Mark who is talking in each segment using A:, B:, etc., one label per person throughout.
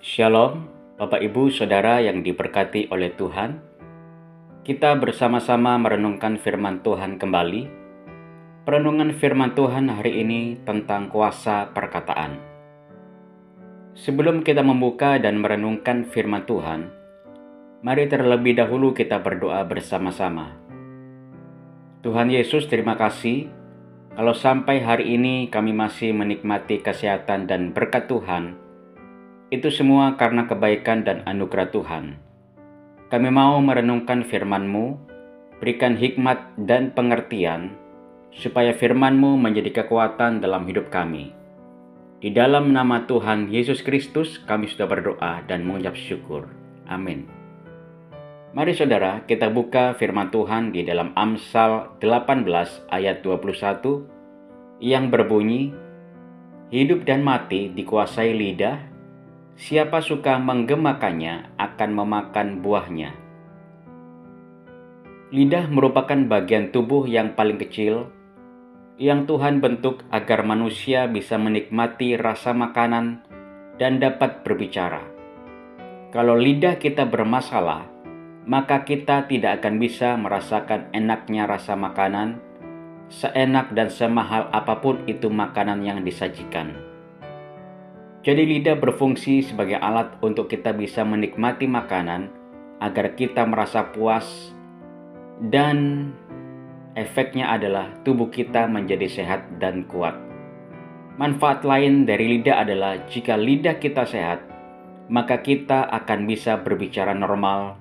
A: Shalom, Bapak Ibu Saudara yang diberkati oleh Tuhan. Kita bersama-sama merenungkan firman Tuhan kembali. Perenungan firman Tuhan hari ini tentang kuasa perkataan. Sebelum kita membuka dan merenungkan firman Tuhan, mari terlebih dahulu kita berdoa bersama-sama. Tuhan Yesus, terima kasih kalau sampai hari ini kami masih menikmati kesehatan dan berkat Tuhan. Itu semua karena kebaikan dan anugerah Tuhan. Kami mau merenungkan firman-Mu, berikan hikmat dan pengertian, supaya firman-Mu menjadi kekuatan dalam hidup kami. Di dalam nama Tuhan Yesus Kristus kami sudah berdoa dan mengucap syukur. Amin. Mari saudara, kita buka firman Tuhan di dalam Amsal 18 ayat 21 yang berbunyi, "Hidup dan mati dikuasai lidah. Siapa suka menggemakannya akan memakan buahnya." Lidah merupakan bagian tubuh yang paling kecil yang Tuhan bentuk agar manusia bisa menikmati rasa makanan dan dapat berbicara. Kalau lidah kita bermasalah, maka kita tidak akan bisa merasakan enaknya rasa makanan, seenak dan semahal apapun itu makanan yang disajikan. Jadi lidah berfungsi sebagai alat untuk kita bisa menikmati makanan agar kita merasa puas, dan efeknya adalah tubuh kita menjadi sehat dan kuat. Manfaat lain dari lidah adalah jika lidah kita sehat, maka kita akan bisa berbicara normal,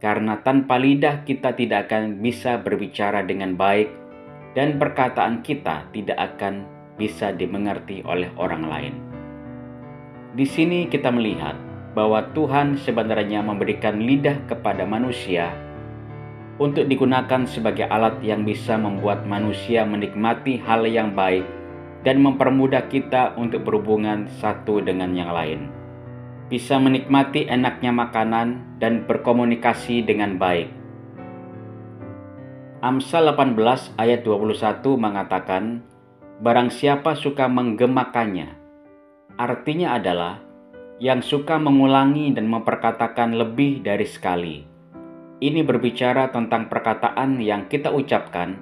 A: karena tanpa lidah kita tidak akan bisa berbicara dengan baik dan perkataan kita tidak akan bisa dimengerti oleh orang lain. Di sini kita melihat bahwa Tuhan sebenarnya memberikan lidah kepada manusia untuk digunakan sebagai alat yang bisa membuat manusia menikmati hal yang baik dan mempermudah kita untuk berhubungan satu dengan yang lain. Bisa menikmati enaknya makanan dan berkomunikasi dengan baik. Amsal 18 ayat 21 mengatakan, "Barang siapa suka menggemakannya," artinya adalah yang suka mengulangi dan memperkatakan lebih dari sekali. Ini berbicara tentang perkataan yang kita ucapkan,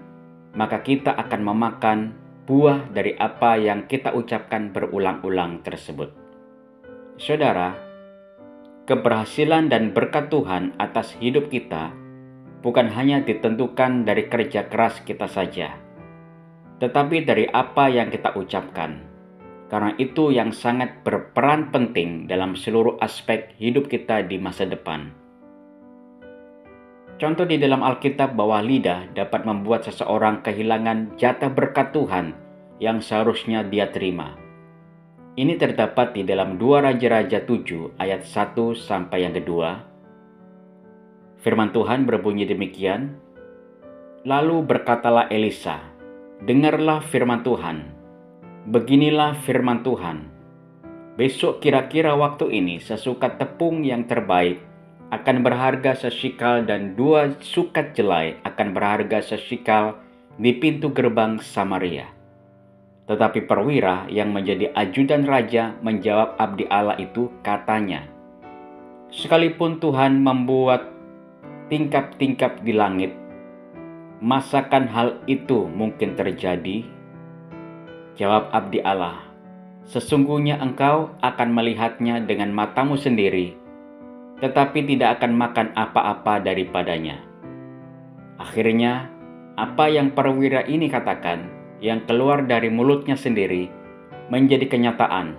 A: maka kita akan memakan buah dari apa yang kita ucapkan berulang-ulang tersebut. Saudara, keberhasilan dan berkat Tuhan atas hidup kita bukan hanya ditentukan dari kerja keras kita saja, tetapi dari apa yang kita ucapkan. Karena itu yang sangat berperan penting dalam seluruh aspek hidup kita di masa depan. Contoh di dalam Alkitab bahwa lidah dapat membuat seseorang kehilangan jatah berkat Tuhan yang seharusnya dia terima. Ini terdapat di dalam 2 Raja-Raja 7 ayat 1 sampai yang kedua. Firman Tuhan berbunyi demikian, "Lalu berkatalah Elisa, 'Dengarlah firman Tuhan. Beginilah firman Tuhan, besok kira-kira waktu ini sesukat tepung yang terbaik akan berharga sesikal dan 2 sukat jelai akan berharga sesikal di pintu gerbang Samaria.' Tetapi perwira yang menjadi ajudan raja menjawab abdi Allah itu, katanya, 'Sekalipun Tuhan membuat tingkap-tingkap di langit, masakan hal itu mungkin terjadi?' Jawab abdi Allah, 'Sesungguhnya engkau akan melihatnya dengan matamu sendiri, tetapi tidak akan makan apa-apa daripadanya.' Akhirnya, apa yang perwira ini katakan, yang keluar dari mulutnya sendiri, menjadi kenyataan.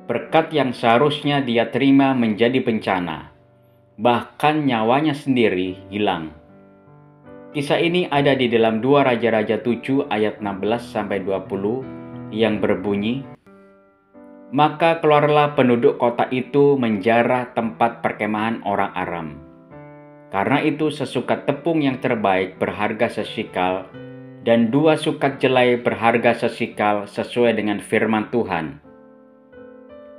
A: Berkat yang seharusnya dia terima menjadi bencana, bahkan nyawanya sendiri hilang." Kisah ini ada di dalam 2 Raja-Raja 7 ayat 16-20 yang berbunyi, "Maka keluarlah penduduk kota itu menjarah tempat perkemahan orang Aram. Karena itu sesukat tepung yang terbaik berharga sesikal dan 2 sukat jelai berharga sesikal sesuai dengan firman Tuhan.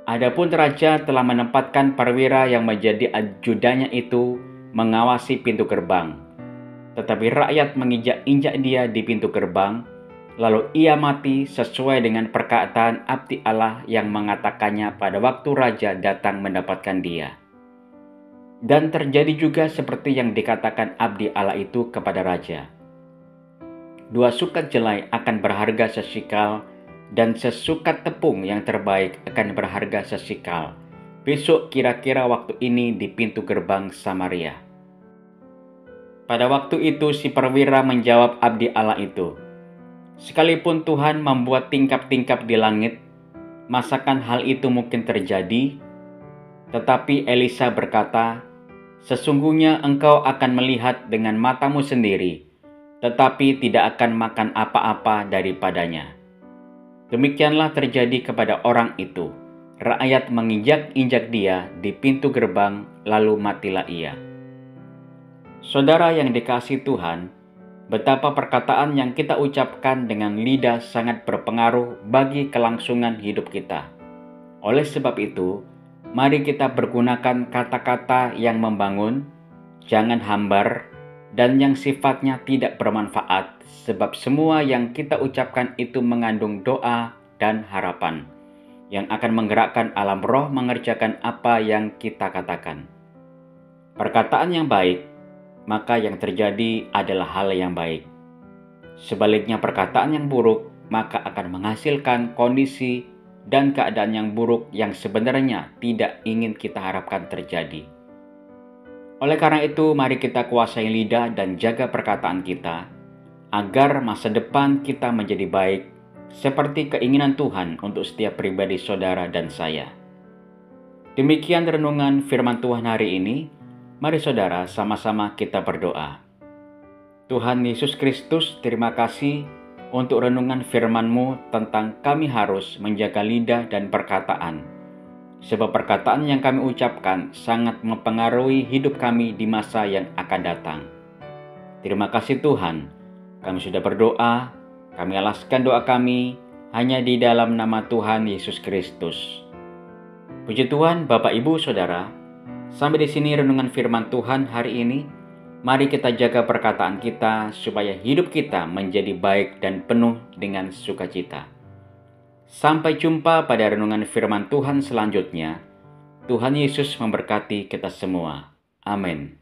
A: Adapun raja telah menempatkan perwira yang menjadi ajudannya itu mengawasi pintu gerbang. Tetapi rakyat menginjak-injak dia di pintu gerbang, Lalu ia mati sesuai dengan perkataan abdi Allah yang mengatakannya pada waktu raja datang mendapatkan dia. Dan terjadi juga seperti yang dikatakan abdi Allah itu kepada raja. 2 sukat jelai akan berharga sesikal, dan sesukat tepung yang terbaik akan berharga sesikal. Besok kira-kira waktu ini di pintu gerbang Samaria. Pada waktu itu si perwira menjawab abdi Allah itu, "Sekalipun Tuhan membuat tingkap-tingkap di langit, masakan hal itu mungkin terjadi?" Tetapi Elisa berkata, "Sesungguhnya engkau akan melihat dengan matamu sendiri, tetapi tidak akan makan apa-apa daripadanya." Demikianlah terjadi kepada orang itu. Rakyat menginjak-injak dia di pintu gerbang, lalu matilah ia. Saudara yang dikasihi Tuhan, betapa perkataan yang kita ucapkan dengan lidah sangat berpengaruh bagi kelangsungan hidup kita. Oleh sebab itu, mari kita pergunakan kata-kata yang membangun, jangan hambar, dan yang sifatnya tidak bermanfaat, sebab semua yang kita ucapkan itu mengandung doa dan harapan, yang akan menggerakkan alam roh mengerjakan apa yang kita katakan. Perkataan yang baik, maka yang terjadi adalah hal yang baik. Sebaliknya perkataan yang buruk, maka akan menghasilkan kondisi dan keadaan yang buruk yang sebenarnya tidak ingin kita harapkan terjadi. Oleh karena itu, mari kita kuasai lidah dan jaga perkataan kita, agar masa depan kita menjadi baik, seperti keinginan Tuhan untuk setiap pribadi saudara dan saya. Demikian renungan firman Tuhan hari ini. Mari saudara, sama-sama kita berdoa. Tuhan Yesus Kristus, terima kasih untuk renungan firman-Mu tentang kami harus menjaga lidah dan perkataan. Sebab perkataan yang kami ucapkan sangat mempengaruhi hidup kami di masa yang akan datang. Terima kasih Tuhan, kami sudah berdoa, kami alaskan doa kami hanya di dalam nama Tuhan Yesus Kristus. Puji Tuhan, Bapak, Ibu, Saudara, sampai di sini renungan firman Tuhan hari ini. Mari kita jaga perkataan kita supaya hidup kita menjadi baik dan penuh dengan sukacita. Sampai jumpa pada renungan firman Tuhan selanjutnya. Tuhan Yesus memberkati kita semua. Amin.